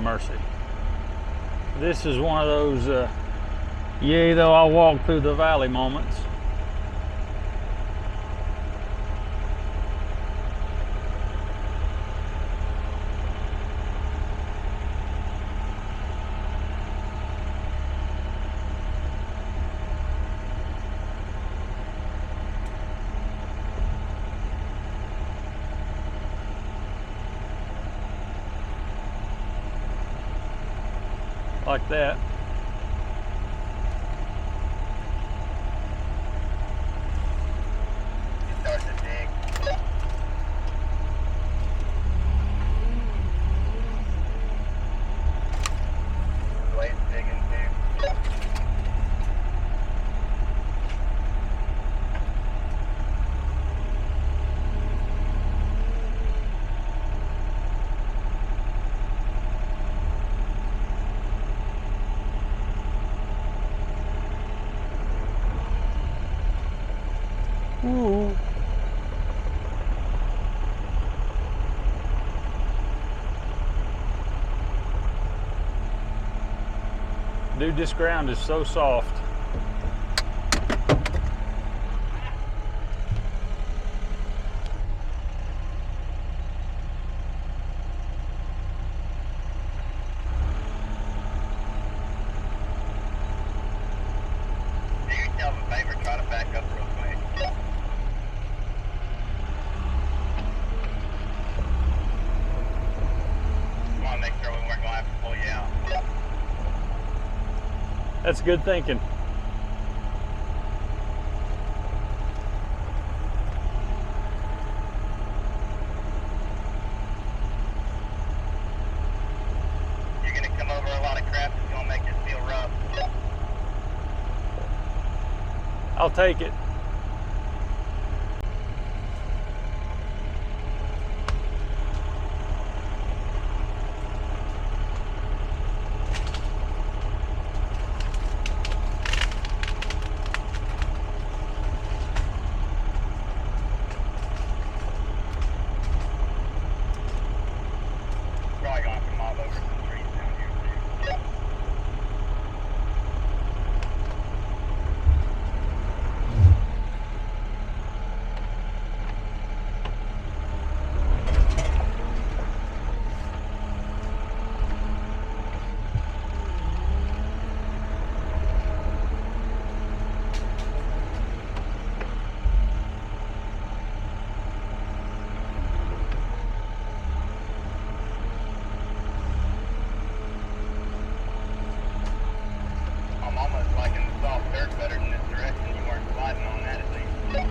mercy. This is one of those yea though I walk through the valley moments. Like that. Start to dig. Blade's digging too. Ooh. Dude, this ground is so soft. Do yourself a favor, try to back up real quick. Come on, make sure we weren't going to have to pull you out. That's good thinking. You're going to come over a lot of crap that's going to make this feel rough. I'll take it. Probably going to have to mob over some trees down here too. I'm almost liking the soft dirt better than this direction. You weren't sliding on that at least.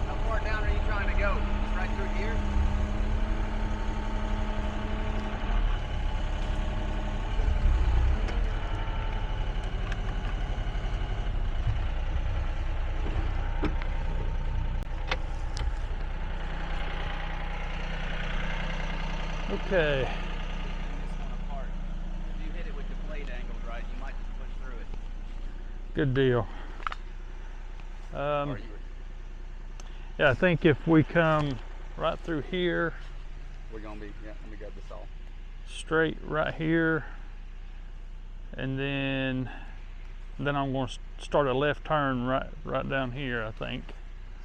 How far down are you trying to go? Just right through here? Okay. This one apart. If you hit it with the blade angled right, you might just push through it. Good deal. Or you Yeah, I think if we come right through here, we're gonna be, yeah, let me grab this all. straight right here, and then I'm going to start a left turn right down here, I think.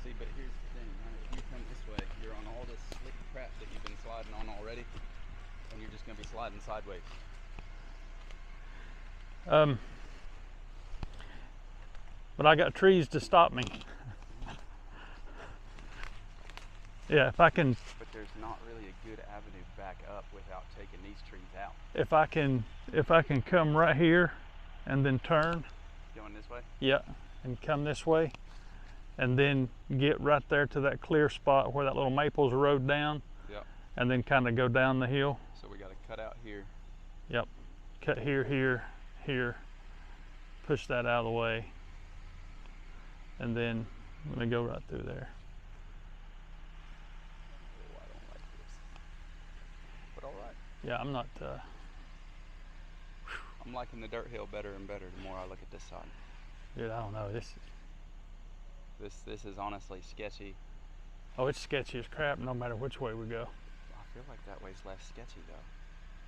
See, but here's the thing, right? If you come this way, you're on all this slick crap that you've been sliding on already, and you're just gonna be sliding sideways. But I got trees to stop me. Yeah, if I can. But there's not really a good avenue back up without taking these trees out. If I can come right here, and then turn. Going this way? Yeah, and come this way, and then get right there to that clear spot where that little maple's rode down. Yep. And then kind of go down the hill. So we got to cut out here. Yep. Cut here, here, here. Push that out of the way. And then I'm gonna go right through there. Oh, I don't like this. But all right. Yeah, I'm not. I'm liking the dirt hill better and better the more I look at this side. Dude, I don't know. This is honestly sketchy. Oh, it's sketchy as crap no matter which way we go. I feel like that way's less sketchy though.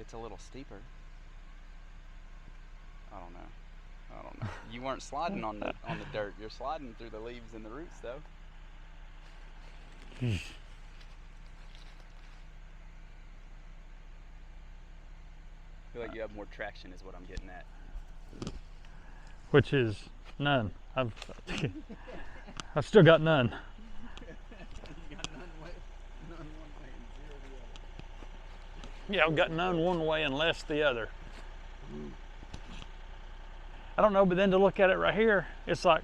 It's a little steeper. I don't know. You weren't sliding on the dirt. You're sliding through the leaves and the roots though. I feel like you have more traction is what I'm getting at. Which is none. I've still got none. You got none one way and zero the other. Yeah, I've got none one way and less the other. I don't know, but then to look at it right here, it's like,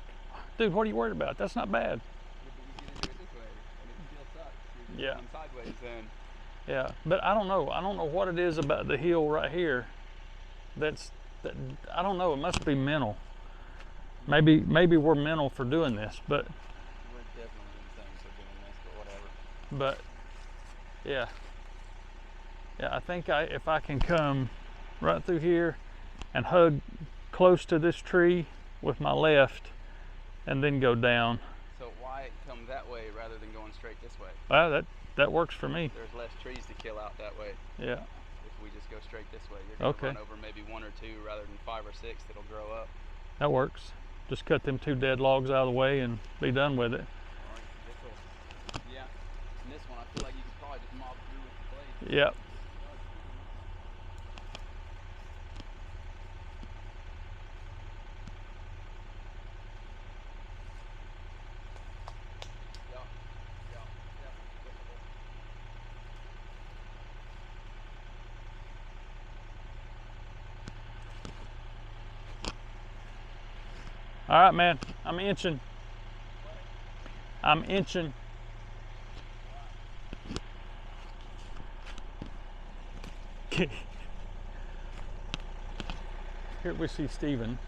dude, what are you worried about? That's not bad. Yeah, but you can do it this way, and it still sucks. You're going sideways then. Yeah, but I don't know. I don't know what it is about the hill right here. That I don't know. It must be mental. Maybe we're mental for doing this, but. We're definitely insane for doing this, but whatever. But yeah, I think if I can come right through here and hug close to this tree with my left, and then go down. So why come that way rather than going straight this way? Well, that works for me. There's less trees to kill out that way. Yeah. If we just go straight this way, you're going to Okay. run over maybe one or two rather than 5 or 6 that'll grow up. That works. Just cut them 2 dead logs out of the way and be done with it. Yeah. And this one, I feel like you could probably just mob through with the blade. Yep. All right, man. I'm inching. I'm inching. Here we see Stephen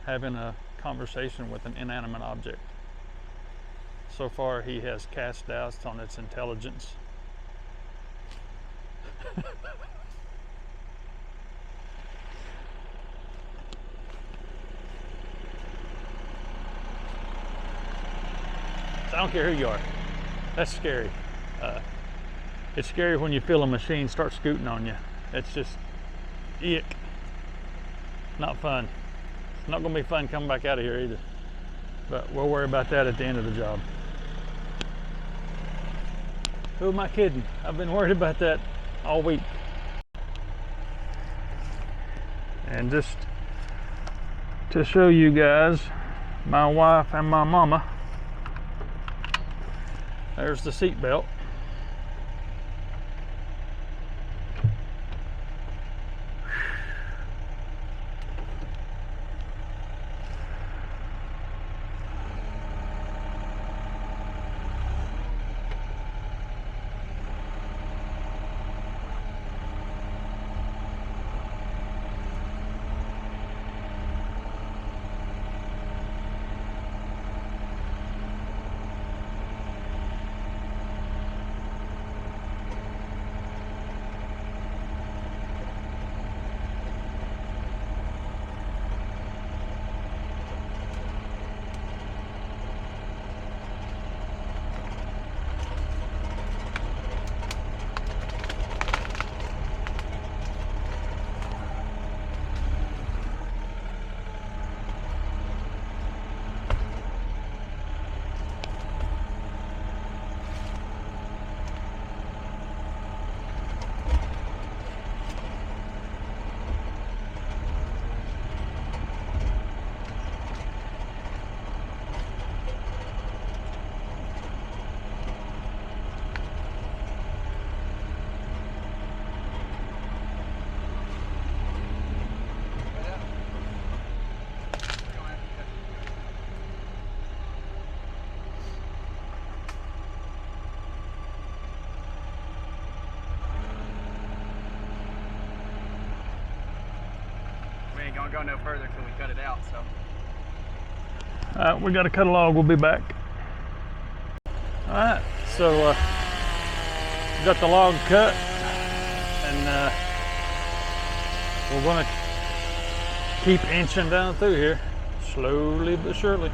having a conversation with an inanimate object. So far, he has cast doubts on its intelligence. I don't care who you are. That's scary. It's scary when you feel a machine start scooting on you. It's just, ick. Not fun. It's not going to be fun coming back out of here either. But we'll worry about that at the end of the job. Who am I kidding? I've been worried about that all week. And just to show you guys, my wife and my mama, there's the seat belt. don't go no further till we cut it out. So. All right, we got to cut a log. We'll be back. All right, so got the log cut, and we're going to keep inching down through here, slowly but surely.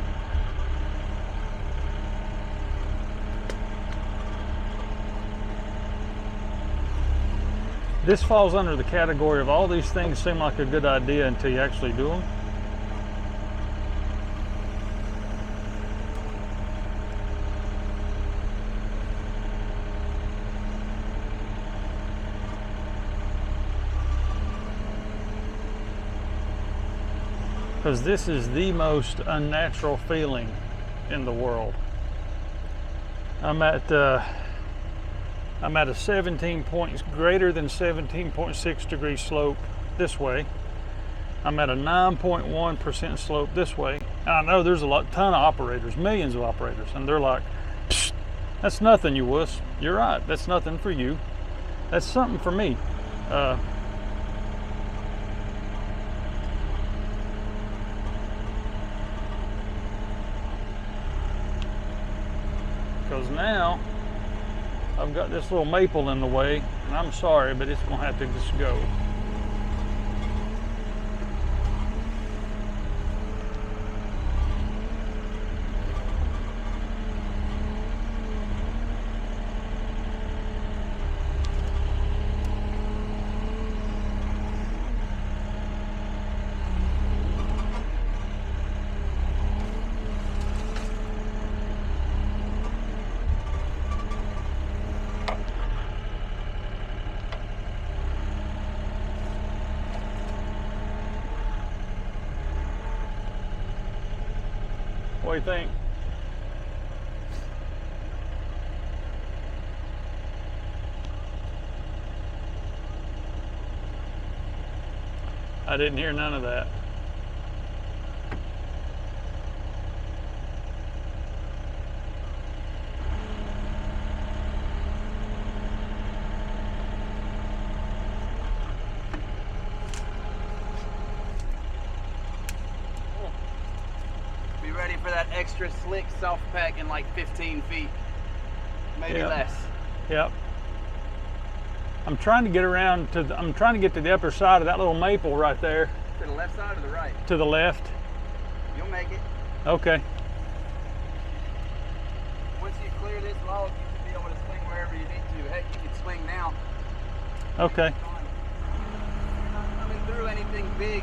This falls under the category of all these things seem like a good idea until you actually do them. Because this is the most unnatural feeling in the world. I'm at a 17 points greater than 17.6 degree slope this way. I'm at a 9.1% slope this way. And I know there's ton of operators, millions of operators, and they're like, psst, that's nothing, you wuss. You're right, that's nothing for you. That's something for me. Because now I've got this little maple in the way, and I'm sorry, but it's gonna have to just go. What do you think? I didn't hear none of that. Ready for that extra slick soft pack in like 15 feet, maybe less. Yep. I'm trying to get around to I'm trying to get to the upper side of that little maple right there. To the left side or the right? To the left. You'll make it. Okay. Once you clear this log, you should be able to swing wherever you need to. Heck, you can swing now. Okay. You're not coming through anything big.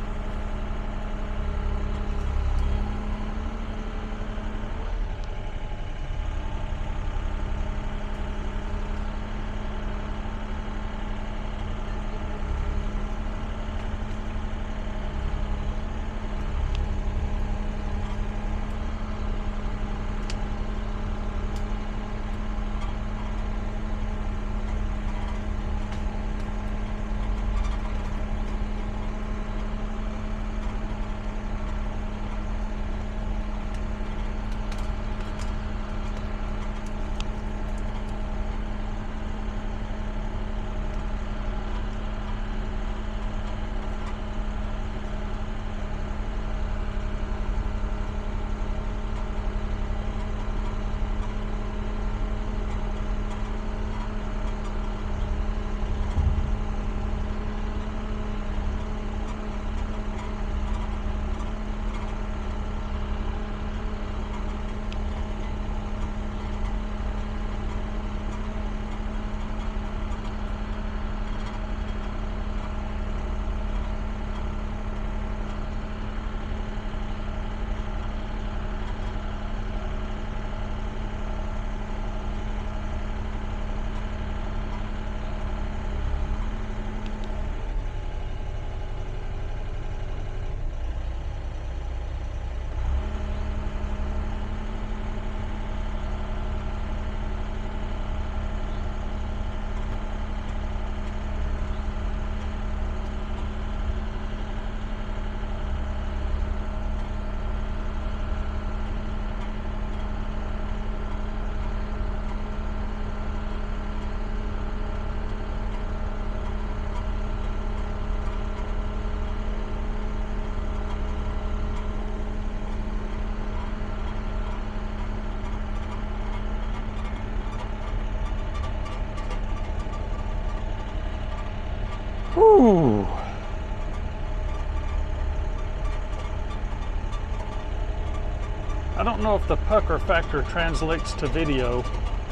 I don't know if the pucker factor translates to video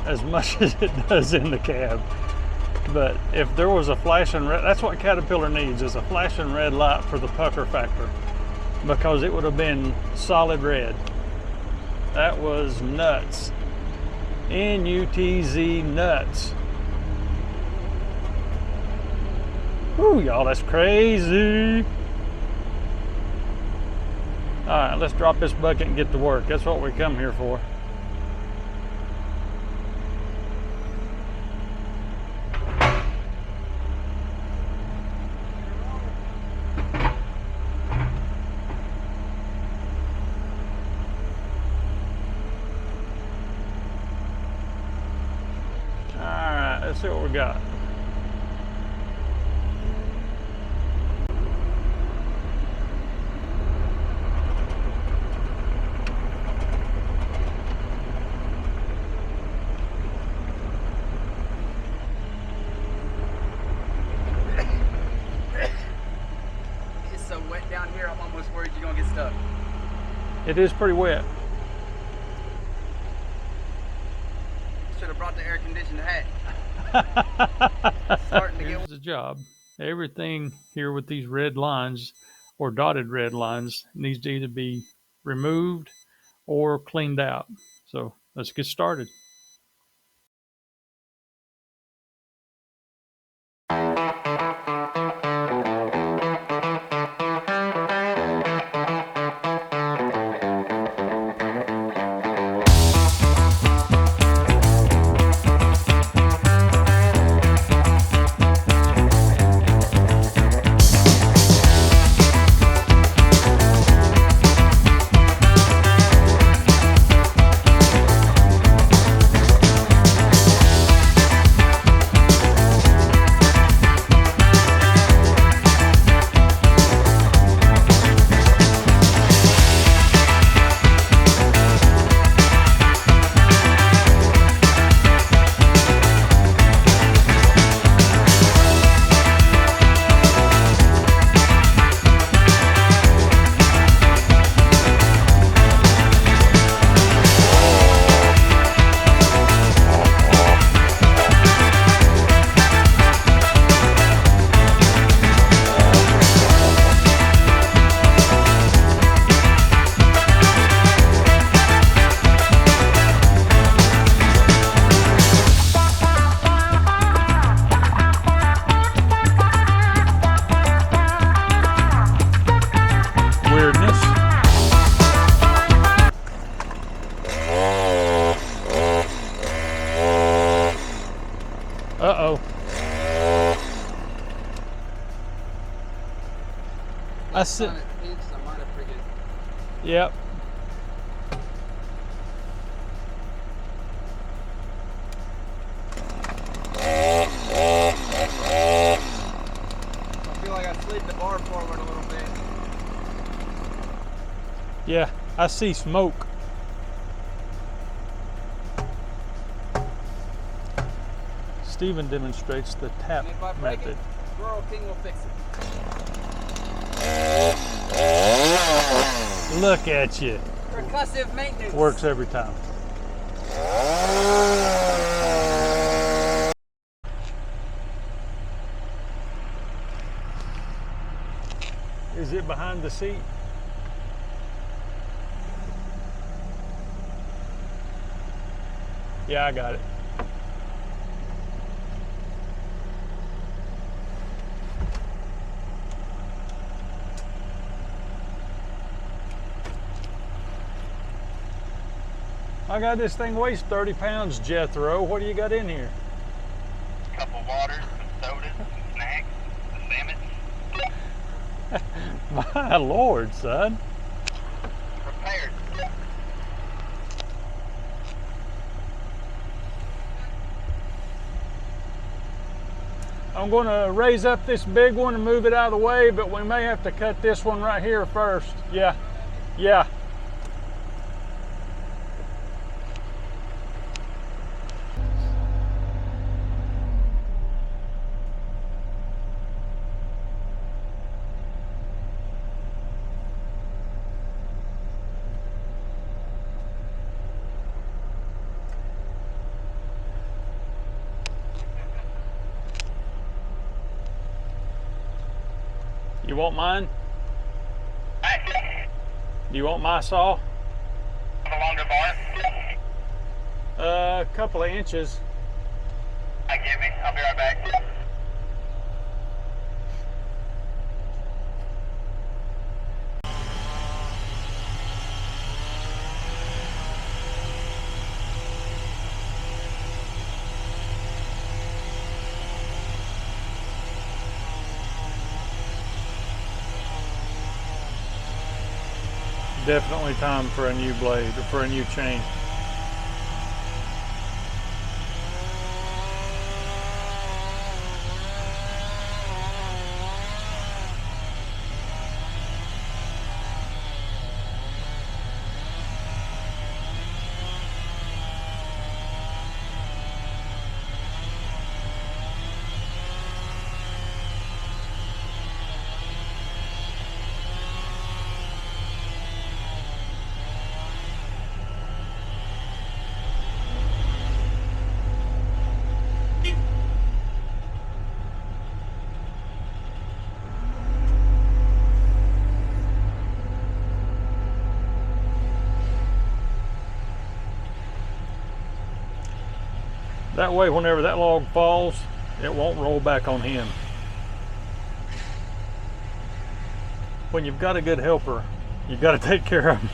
as much as it does in the cab. But if there was a flashing red, that's what Caterpillar needs, is a flashing red light for the pucker factor, because it would have been solid red. That was nuts. N-U-T-Z, nuts. Whew, y'all, that's crazy. All right, let's drop this bucket and get to work. That's what we come here for. All right, let's see what we got. Down here, I'm almost worried you're gonna get stuck. It is pretty wet. Should have brought the air conditioned hat. Starting to Here's the job. Everything here with these red lines or dotted red lines needs to either be removed or cleaned out. So let's get started. Uh-oh. I see. Yep. I feel like I slid the bar forward a little bit. Yeah, I see smoke. Steven demonstrates the tap And if I break method. it, Rural King will fix it. Look at you. Percussive maintenance. Works every time. Is it behind the seat? Yeah, I got it. I got this thing weighs 30 pounds, Jethro. What do you got in here? A couple waters, some sodas, some snacks, the salmon. My Lord, son. Prepared. I'm going to raise up this big one and move it out of the way, but we may have to cut this one right here first. Yeah, yeah. You want mine? Hey, Do you want my saw? the longer bar. A couple of inches. Give me. I'll be right back. Definitely time for a new blade or for a new chain. That way, whenever that log falls, it won't roll back on him. When you've got a good helper, you've got to take care of him.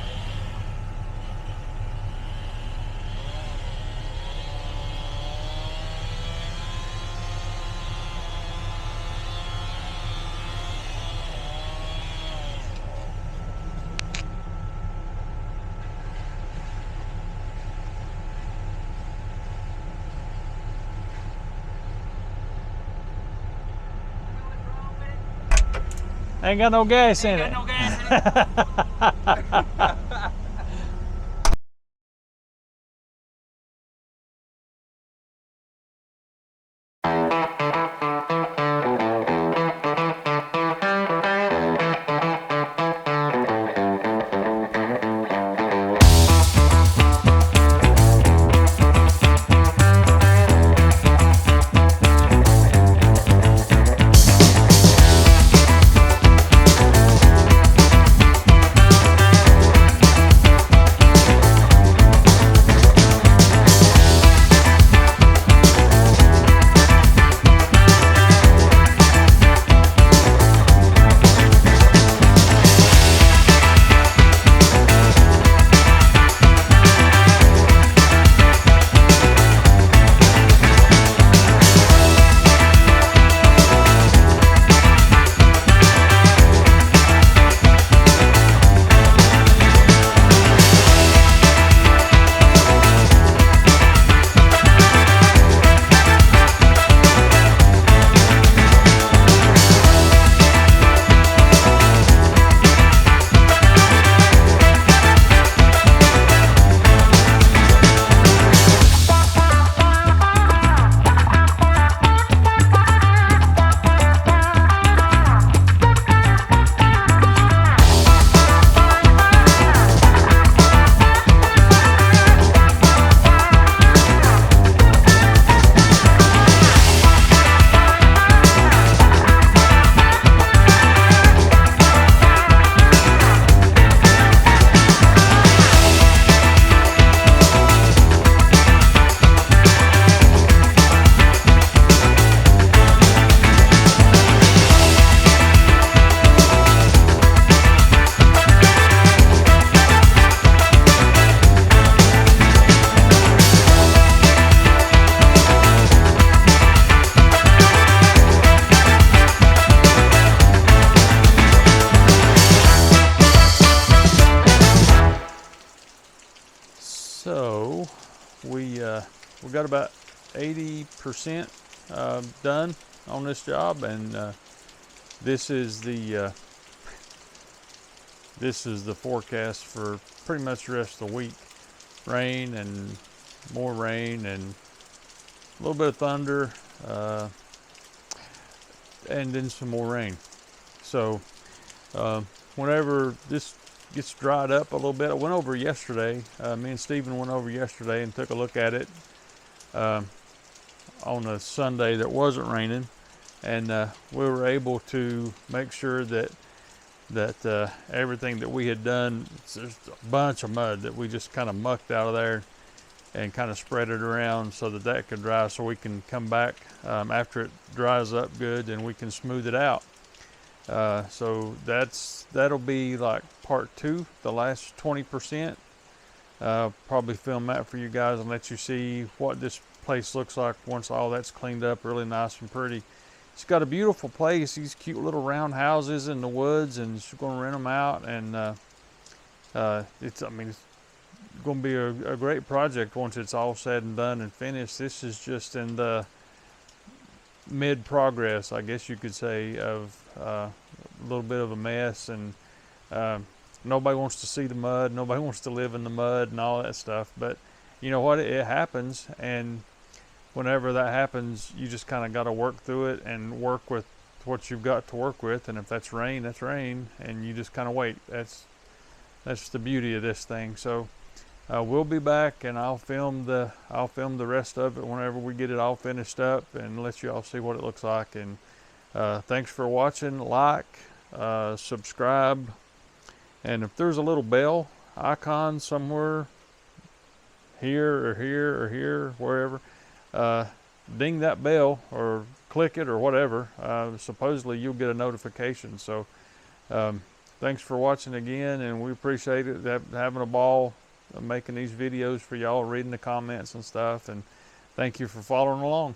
Ain't got no gas in it. No gas in it. So we got about 80% done on this job, and this is the forecast for pretty much the rest of the week. Rain and more rain and a little bit of thunder, and then some more rain. So whenever this gets dried up a little bit, I went over yesterday, me and Stephen went over yesterday and took a look at it on a Sunday that wasn't raining, and we were able to make sure that everything that we had done, there's a bunch of mud that we just kind of mucked out of there and kind of spread it around so that that could dry, so we can come back after it dries up good and we can smooth it out. So that'll be like part 2, the last 20%. Probably film that for you guys and let you see what this place looks like once all that's cleaned up really nice and pretty. It's got a beautiful place, these cute little round houses in the woods, and she's going to rent them out, and it's going to be a great project once it's all said and done and finished. This is just in the mid progress, I guess you could say, of a little bit of a mess, and nobody wants to see the mud, nobody wants to live in the mud and all that stuff, but you know what, it happens, and whenever that happens, you just kind of got to work through it and work with what you've got to work with, and if that's rain, that's rain, and you just kind of wait. That's the beauty of this thing. So we'll be back, and I'll film the rest of it whenever we get it all finished up, and let you all see what it looks like. And thanks for watching. Like, subscribe, and if there's a little bell icon somewhere here or here or here, wherever, ding that bell or click it or whatever. Supposedly you'll get a notification. So thanks for watching again, and we appreciate it, having a ball making these videos for y'all, reading the comments and stuff, and thank you for following along.